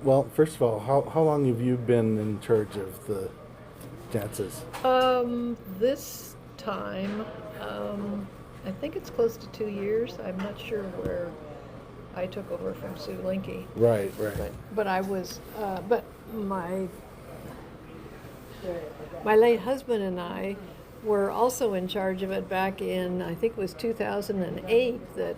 Well, first of all, how long have you been in charge of the dances? This time, I think it's close to 2 years. I'm not sure where I took over from Sue Linky, Right, right. but I was, but my late husband and I were also in charge of it back in, I think it was 2008, that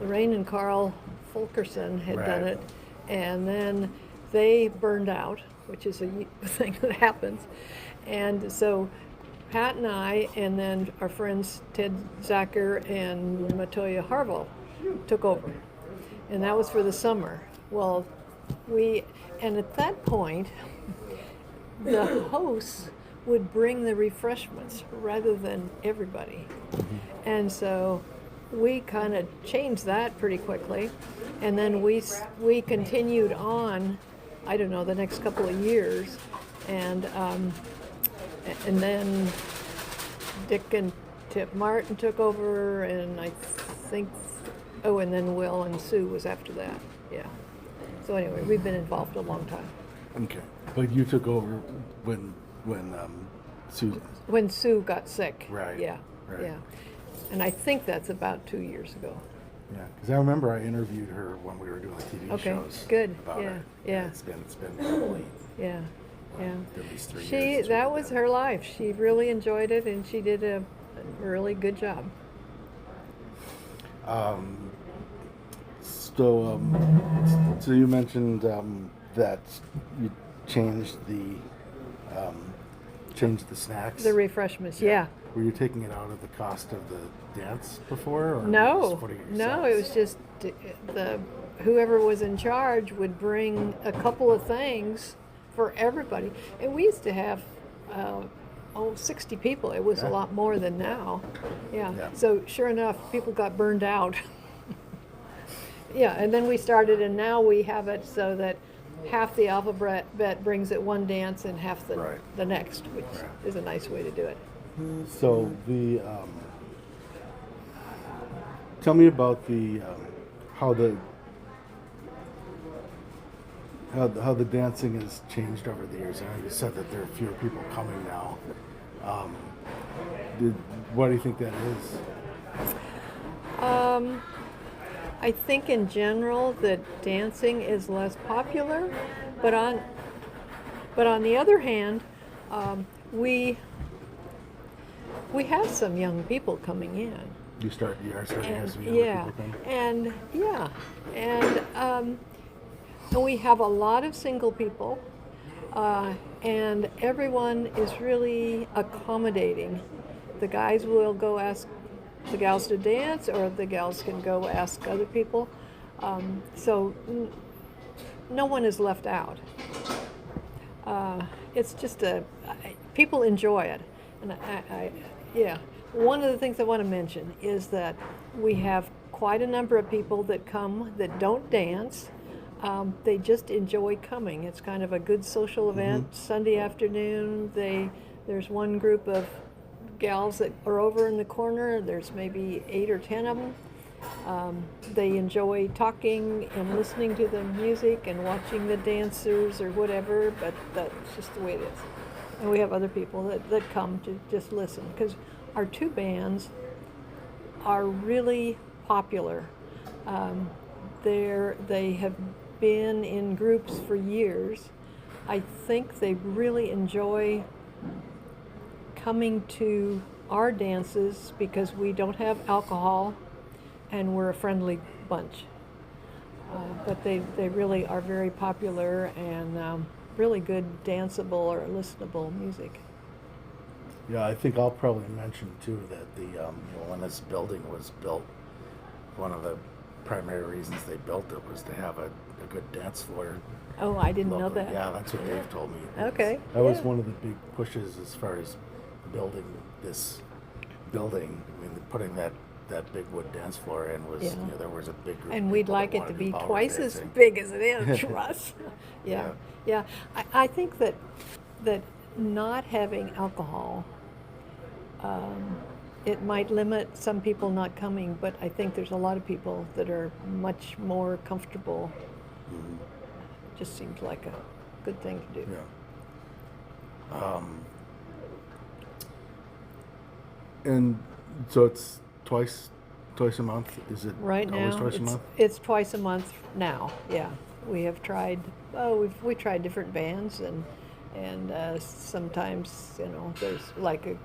Lorraine and Carl Fulkerson had done Right. it, and then they burned out, which is a thing that happens. And so Pat and I, and then our friends Ted Zacher and Matoya Harville took over. And that was for the summer. Well, and at that point, the hosts would bring the refreshments rather than everybody. And so we kind of changed that pretty quickly. And then we continued on, I don't know, the next couple of years. And then Dick and Tip Martin took over, and I think, oh, and then Will and Sue was after that. Yeah. So anyway, we've been involved a long time. Okay. But you took over when Sue. When Sue got sick. Right. Yeah. Right. Yeah. And I think that's about 2 years ago. Yeah, because I remember I interviewed her when we were doing the TV Okay, shows. good. About Yeah, it. yeah. It's been probably Yeah. Yeah. at least 3 years. since That we've was done her it. life. She really enjoyed it, and she did a really good job. So you mentioned that you changed the snacks. The refreshments, yeah. Were you taking it out of the cost of the dance before, or were you No, just putting it no, yourselves? it was just the whoever was in charge would bring a couple of things for everybody. And we used to have 60 people. It was a Yeah. lot more than now. Yeah. Yeah. So sure enough, people got burned out. Yeah, and then we started, and now we have it so that half the alphabet brings it one dance and half Right. the next, which Right. is a nice way to do it. So tell me about how the dancing has changed over the years. I know you said that there are fewer people coming now. Um, what do you think that is? I think in general that dancing is less popular, but on the other hand, we have some young people coming in. You are starting to have some young Yeah, people come. and yeah, and we have a lot of single people, and everyone is really accommodating. The guys will go ask the gals to dance, or the gals can go ask other people. So no one is left out. It's just people enjoy it, and yeah. One of the things I want to mention is that we have quite a number of people that come that don't dance. They just enjoy coming. It's kind of a good social event. Sunday afternoon, there's one group of gals that are over in the corner. There's maybe 8 or 10 of them. They enjoy talking and listening to the music and watching the dancers or whatever, but that's just the way it is. And we have other people that come to just listen, because our two bands are really popular. They have been in groups for years. I think they really enjoy coming to our dances because we don't have alcohol and we're a friendly bunch. But they really are very popular and really good danceable or listenable music. Yeah, I think I'll probably mention too that when this building was built, one of the primary reasons they built it was to have a good dance floor. Oh, I didn't know locally. that. Yeah, that's what Dave told me. Okay, That was yeah. one of the big pushes as far as building this building. I mean, putting that big wood dance floor in was, Yeah. there was a big group. And of we'd people like that it to wanted be power twice as dancing. big as it is, Russ. Yeah, Yeah. yeah. I think that not having alcohol, it might limit some people not coming, but I think there's a lot of people that are much more comfortable just seemed like a good thing to do. Yeah. And so it's twice a month? Is it Right always now, twice a month? it's twice a month now. Yeah, we have tried. Oh, we tried different bands, and sometimes there's like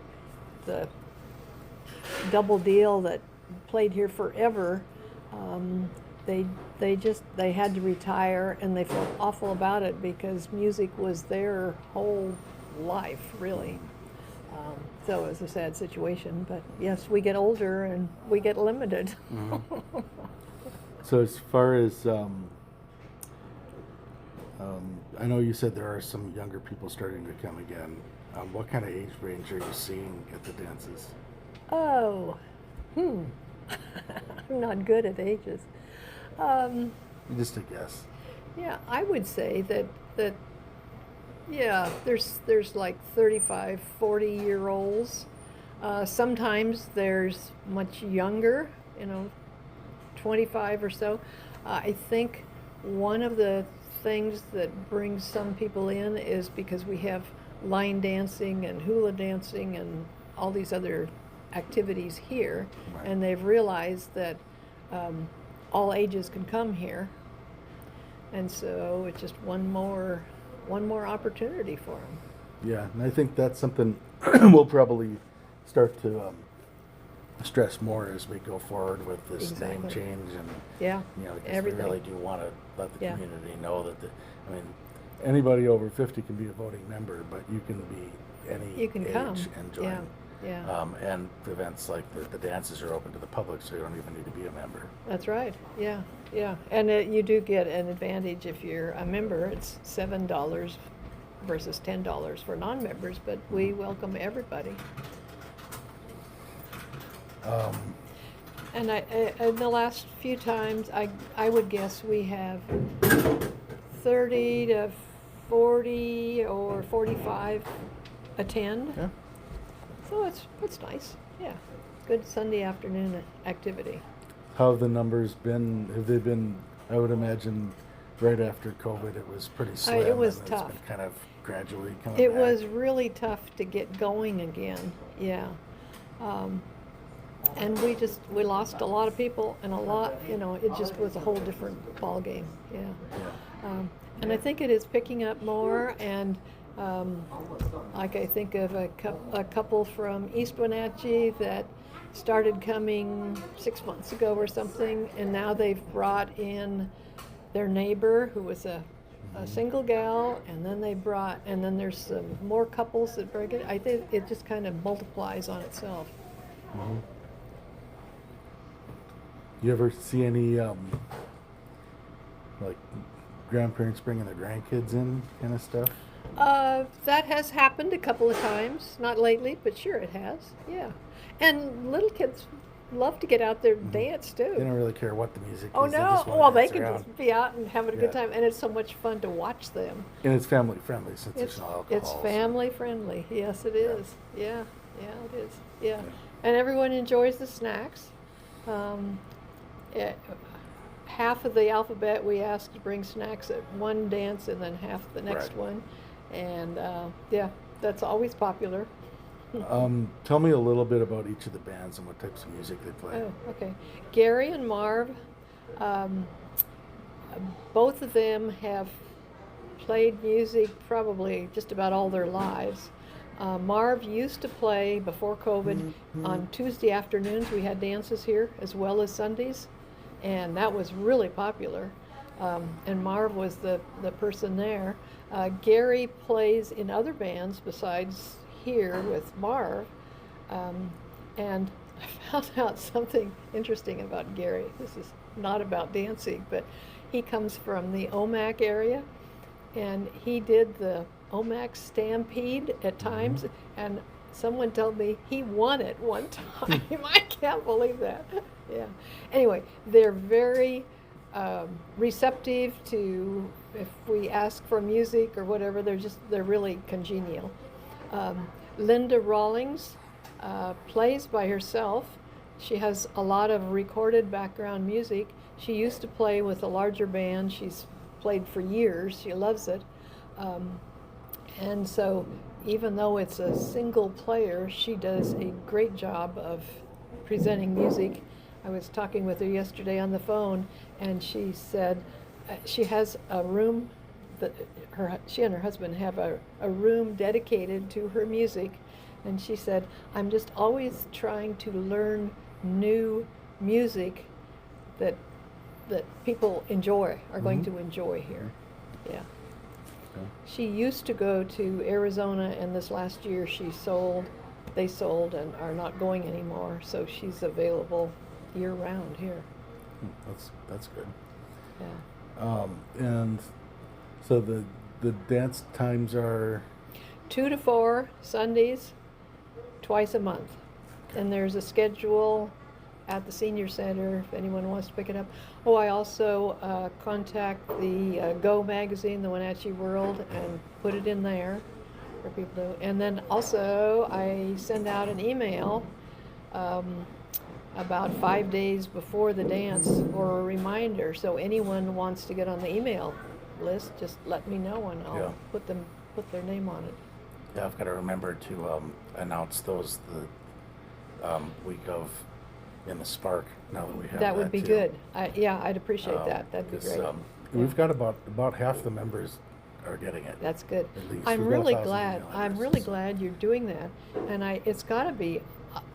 the double deal that played here forever. Um, they had to retire, and they felt awful about it because music was their whole life, really. So it was a sad situation, but yes, we get older and we get limited. Mm-hmm. So as far as I know you said there are some younger people starting to come again. What kind of age range are you seeing at the dances? Oh, I'm not good at ages. Um, Just a guess. yeah, I would say that yeah, there's like 35, 40-year-olds. Sometimes there's much younger, 25 or so. I think one of the things that brings some people in is because we have line dancing and hula dancing and all these other activities here, Right. and they've realized that all ages can come here, and so it's just one more opportunity for them. Yeah, and I think that's something we'll probably start to stress more as we go forward with this name Exactly. change, and Yeah, because everything. we really do want to let the Yeah. community know that anybody over 50 can be a voting member, but you can be any You can age come. and join. Yeah. And events like the dances are open to the public, so you don't even need to be a member. That's right. Yeah, and you do get an advantage if you're a member. It's $7 versus $10 for non-members, but we welcome everybody. And in the last few times, I would guess we have 30 to 40 or 45 attend. Yeah. So it's nice. Yeah, good Sunday afternoon activity. How have the numbers been? Have they been? I would imagine right after COVID, it was pretty slim. It was and tough. It's been kind of gradually coming It back. was really tough to get going again. Yeah. And we lost a lot of people, and it just was a whole different ball game. Yeah. Yeah. And I think it is picking up more, and like I think of a couple from East Wenatchee that started coming 6 months ago or something, and now they've brought in their neighbor who was a single gal, and then there's some more couples that bring it. I think it just kind of multiplies on itself. Mm-hmm. You ever see any like grandparents bringing their grandkids in, kind of stuff? That has happened a couple of times. Not lately, but sure it has. Yeah. And little kids love to get out there and dance too. They don't really care what the music Oh is. They no! just wanna Well, they dance can around. just be out and having a good Yeah. time, and it's so much fun to watch them. And it's family friendly since It's there's no alcohol. it's so- family friendly. Yes, it is. Yeah, it is. Yeah, Yeah. and everyone enjoys the snacks. Half of the alphabet we ask to bring snacks at one dance, and then half the next Right. one, and that's always popular. Tell me a little bit about each of the bands and what types of music they play. Oh, okay. Gary and Marv, both of them have played music probably just about all their lives. Marv used to play before COVID on Tuesday afternoons. We had dances here as well as Sundays, and that was really popular. And Marv was the person there. Gary plays in other bands besides here with Marv. And I found out something interesting about Gary. This is not about dancing, but he comes from the Omak area, and he did the Omak Stampede at times, and someone told me he won it one time. I can't believe that. Yeah. Anyway, they're very receptive to if we ask for music or whatever. They're really congenial. Linda Rawlings plays by herself. She has a lot of recorded background music. She used to play with a larger band. She's played for years. She loves it. And so even though it's a single player, she does a great job of presenting music. I was talking with her yesterday on the phone, and she said she has a room that she and her husband have a room dedicated to her music, and she said, I'm just always trying to learn new music that people enjoy, are going to enjoy here. Yeah. Okay. She used to go to Arizona, and this last year they sold and are not going anymore, so she's available year round here. That's good. Yeah. And so the dance times are 2 to 4 Sundays, twice a month. And there's a schedule at the senior center if anyone wants to pick it up. Oh, I also contact the Go magazine, the Wenatchee World, and put it in there for people to. And then also I send out an email about 5 days before the dance for a reminder. So anyone wants to get on the email list, just let me know and I'll put their name on it. Yeah, I've got to remember to announce those the week of in the Spark. Now that we have that would be too. Good. I'd appreciate that. That'd be great. We've got about half the members are getting it. That's good. At least. I'm We've got really 1,000 glad. email I'm addresses. really glad you're doing that, and it's got to be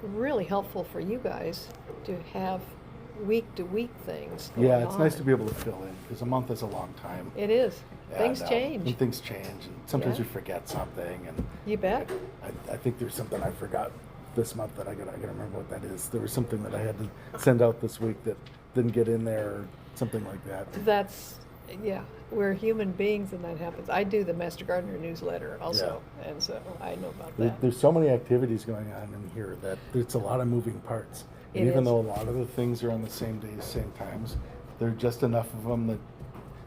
really helpful for you guys to have week-to-week things going Yeah, it's on. nice to be able to fill in because a month is a long time. It is. Things And, change. And things change, and sometimes Yeah. you forget something. And You bet. I think there's something I forgot this month that I gotta remember what that is. There was something that I had to send out this week that didn't get in there, or something like that. Yeah, we're human beings and that happens. I do the Master Gardener newsletter also, and so I know about that. There's so many activities going on in here that it's a lot of moving parts. And It even is. though a lot of the things are on the same days, same times, there are just enough of them that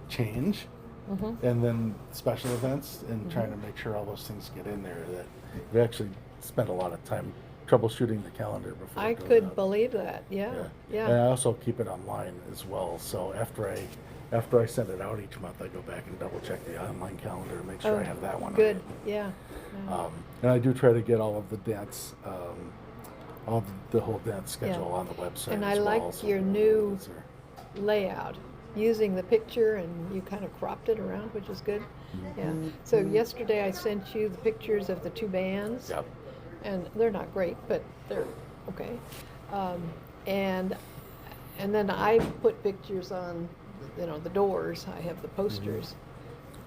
change. Mm-hmm. And then special events and trying to make sure all those things get in there. That we actually spent a lot of time troubleshooting the calendar before. I it goes could out. believe that. Yeah. And I also keep it online as well. So after I send it out each month, I go back and double check the online calendar to make sure I have that one. Good. Right. Yeah. And I do try to get all of the dance, all the whole dance schedule on the website. And I as like well, so your new those are- layout, using the picture, and you kind of cropped it around, which is good. Yeah. So yesterday I sent you the pictures of the 2 bands. Yep. And they're not great, but they're okay. And then I put pictures on, the doors. I have the posters.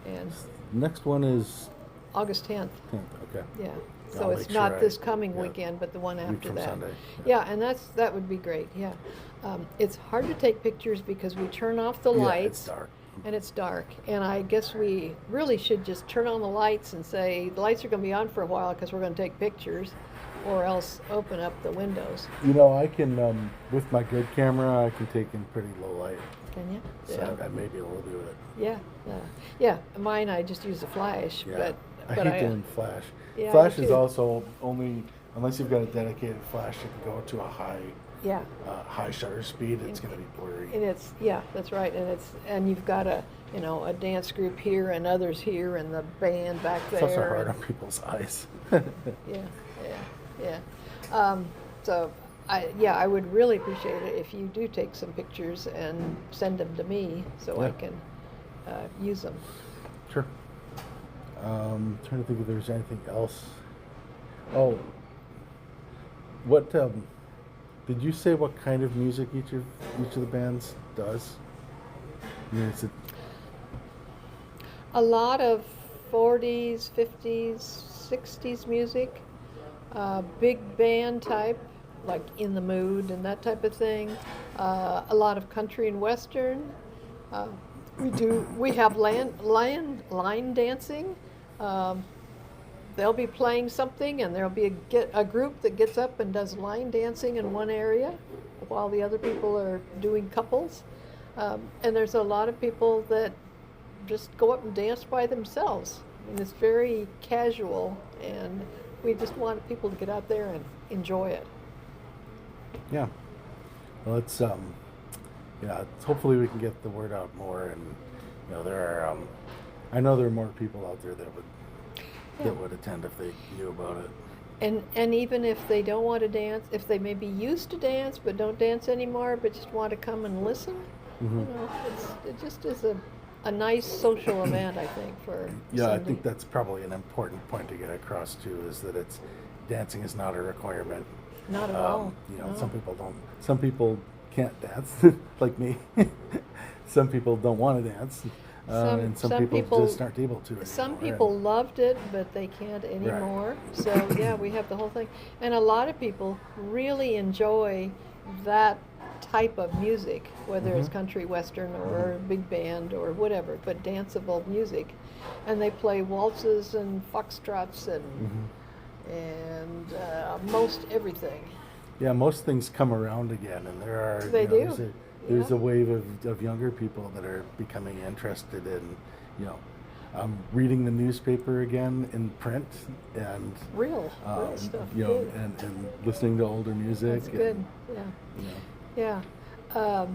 And Next one is August 10th. 10th. Okay. Yeah. I'll So it's make sure not I- this coming yeah. weekend, but the one Week after from that. Sunday. Yeah, and that would be great. Yeah. It's hard to take pictures because we turn off the Yeah, lights. it's dark. And it's dark. And I guess we really should just turn on the lights and say the lights are going to be on for a while because we're going to take pictures, or else open up the windows. I can with my good camera, I can take in pretty low light. Can you? So I may be able to do it. Yeah. Yeah. Mine, I just use a flash. Yeah. But I hate doing flash. Yeah, I Flash do is too. also only unless you've got a dedicated flash that can go to a Yeah. high shutter speed. It's going to be blurry. And that's right. And you've got a dance group here and others here and the band back It's there. also hard on people's eyes. Yeah. So I would really appreciate it if you do take some pictures and send them to me so I Yeah. can use them. Sure. Trying to think if there's anything else. Oh, what did you say? What kind of music each of the bands does? I mean, is it A lot of 40s, 50s, 60s music, big band type, like In the Mood and that type of thing. A lot of country and western. We have line dancing. They'll be playing something, and there'll be a group that gets up and does line dancing in one area, while the other people are doing couples. And there's a lot of people that just go up and dance by themselves. I mean, it's very casual, and we just want people to get out there and enjoy it. Yeah. Well, it's hopefully we can get the word out more, there are. I know there are more people out there Yeah. that would attend if they knew about it. And even if they don't want to dance, if they maybe used to dance but don't dance anymore, but just want to come and listen, Hmm. it just is a nice social event, I think, for Yeah, I Sunday. think that's probably an important point to get across too, is that dancing is not a requirement. Not at all. No. Some people don't. Some people can't dance, like me. Some people don't want to dance, and some people just aren't able to. Some anymore. people loved it, but they can't anymore. So yeah, we have the whole thing, and a lot of people really enjoy that type of music, whether it's country western or big band or whatever, but danceable music, and they play waltzes and foxtrots and most everything. Yeah, most things come around again, and there are. They do. There's Yeah. a wave of younger people that are becoming interested in, reading the newspaper again in print, and Real stuff. Good. and listening to older music. That's good. And, Yeah. you know, Yeah.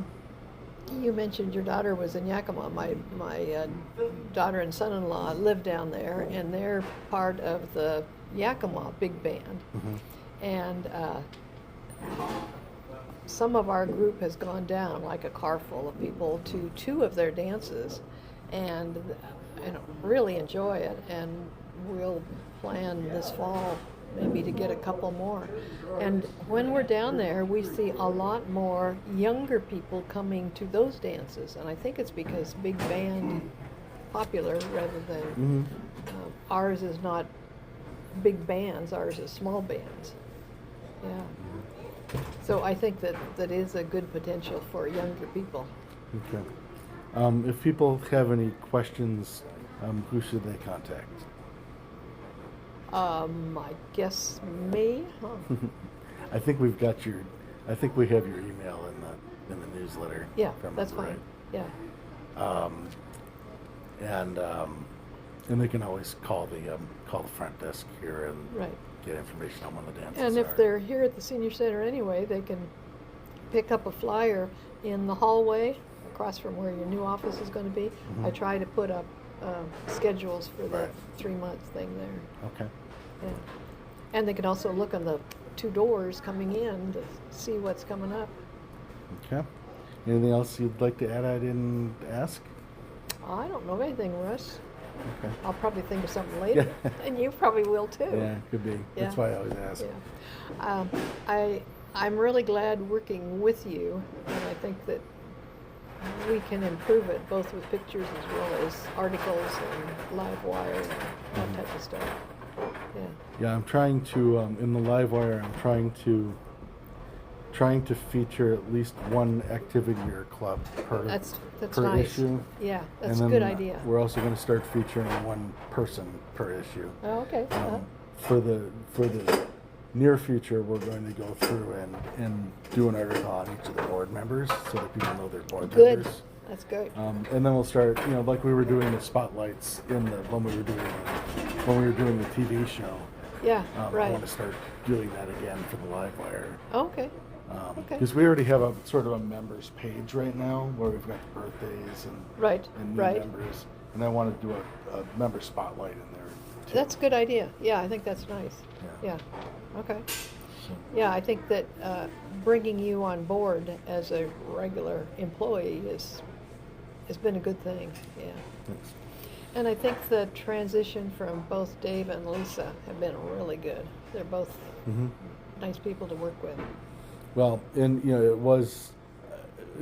You mentioned your daughter was in Yakima. My daughter and son-in-law live down there, and they're part of the Yakima big band. And some of our group has gone down, like a car full of people, to two of their dances, and really enjoy it. And we'll plan this fall maybe to get a couple more. And when we're down there, we see a lot more younger people coming to those dances, and I think it's because big band popular rather than ours is not big bands, ours is small bands. Yeah. So I think that is a good potential for younger people. Okay. If people have any questions, who should they contact? I guess me, huh? I think we have your email in the newsletter. Yeah, from that's us, fine. right? Yeah. And they can always call the front desk here and Right. get information on when the dances And are. if they're here at the senior center anyway, they can pick up a flyer in the hallway across from where your new office is going to be. I try to put up schedules for the Right. 3-month thing there. Okay. Yeah. And they can also look on the 2 doors coming in to see what's coming up. Okay. Anything else you'd like to add? I didn't ask. I don't know anything, Russ. Okay. I'll probably think of something later, and you probably will too. Yeah, could be. That's Yeah. why I always ask. Yeah. I'm really glad working with you, and I think that we can improve it both with pictures as well as articles and live wire and that type of stuff. Yeah. Yeah, I'm trying to in the live wire. I'm trying to feature at least one activity or club That's per nice. issue. Yeah, that's a And good then idea. We're also going to start featuring one person per issue. Oh, okay. For the near future, we're going to go through and do an article on each of the board members so that people know they're board Good. members. That's good. And then we'll start, like we were doing the spotlights when we were doing the TV show. Yeah, I right. want to start doing that again for the live wire. Okay. Okay. Because we already have a sort of a members page right now where we've got the birthdays Right, and new right. members, and I want to do a member spotlight in there too. That's a good idea. Yeah, I think that's nice. Yeah. Yeah. Okay. So, Yeah, I think that bringing you on board as a regular employee has been a good thing. Yeah. thanks. And I think the transition from both Dave and Lisa have been really good. They're both nice people to work with. Well, and it was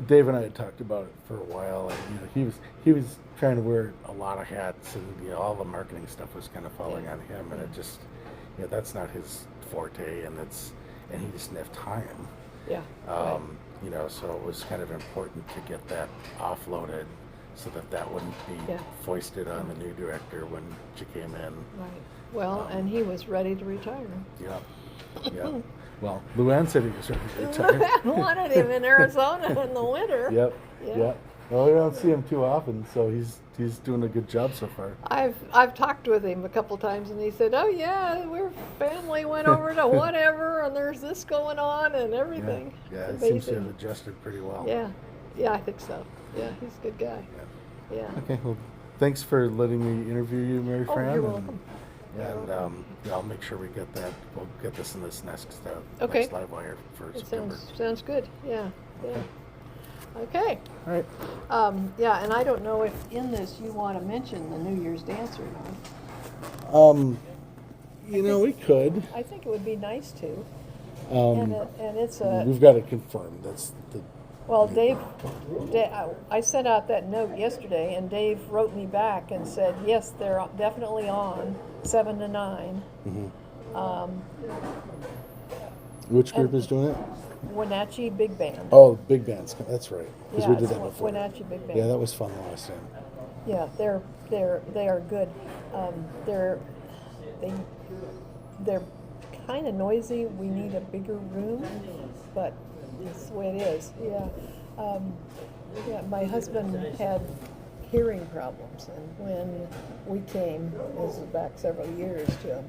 Dave and I had talked about it for a while, and he was trying to wear a lot of hats, and all the marketing stuff was kind of falling on him, and it just that's not his forte, and he just didn't have time. Yeah. Right. So it was kind of important to get that offloaded so that wouldn't be foisted on the new director when she came in. Right. Well, and he was ready to retire. Yeah. Yeah. Well, Luann said he was ready to retire. I wanted him in Arizona in the winter. Yep. Yeah. Yep. Well, we don't see him too often, so he's doing a good job so far. I've talked with him a couple times, and he said, "Oh yeah, our family went over to whatever, and there's this going on and everything." Yeah, It's it seems to amazing. have adjusted pretty well. Yeah, I think so. Yeah, he's a good guy. Yeah. Yeah. Okay. Well, thanks for letting me interview you, Mary Oh, Fran. you're and- welcome. And yeah, I'll make sure we get that. We'll get this in this next Okay. next live wire for It September. sounds good. Yeah. Yeah. Okay. All right. Yeah, and I don't know if in this you want to mention the New Year's dance or not. We could. I think it would be nice to. Um, And it's a we've got to confirm. That's the. well, Dave. I sent out that note yesterday, and Dave wrote me back and said yes, they're definitely on 7 to 9. Which group and- is doing it? Wenatchee Big Band. Oh, big bands. That's right. Because Yeah, we did it's that before. Wenatchee Big Band. Yeah, that was fun the last time. Yeah, they are good. They're kind of noisy. We need a bigger room, but it's the way it is. Yeah, yeah. My husband had hearing problems, and when we came, this was back several years to him,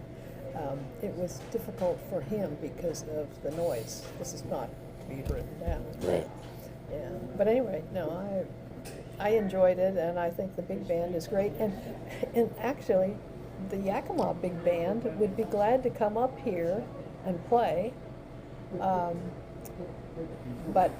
it was difficult for him because of the noise. This is not to be written down. Right. Yeah, but anyway, no, I enjoyed it, and I think the big band is great. And actually, the Yakima Big Band would be glad to come up here and play. But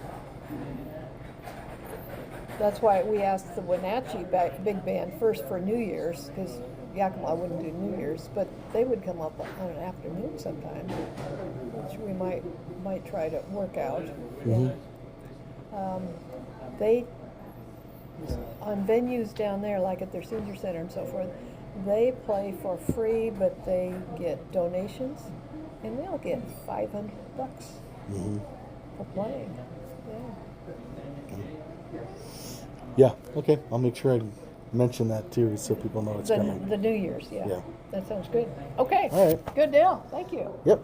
that's why we asked the Wenatchee Big Band first for New Year's, because Yakima wouldn't do New Year's, but they would come up on an afternoon sometime, which we might try to work out. Mhm. They, on venues down there, like at their senior center and so forth, they play for free, but they get donations, and they'll get $500 Mhm. for playing. Yeah. Yeah. Okay. I'll make sure I mention that too, so people know it's coming. The New Year's, yeah. Yeah. That sounds good. Okay. All right. Good deal. Thank you. Yep.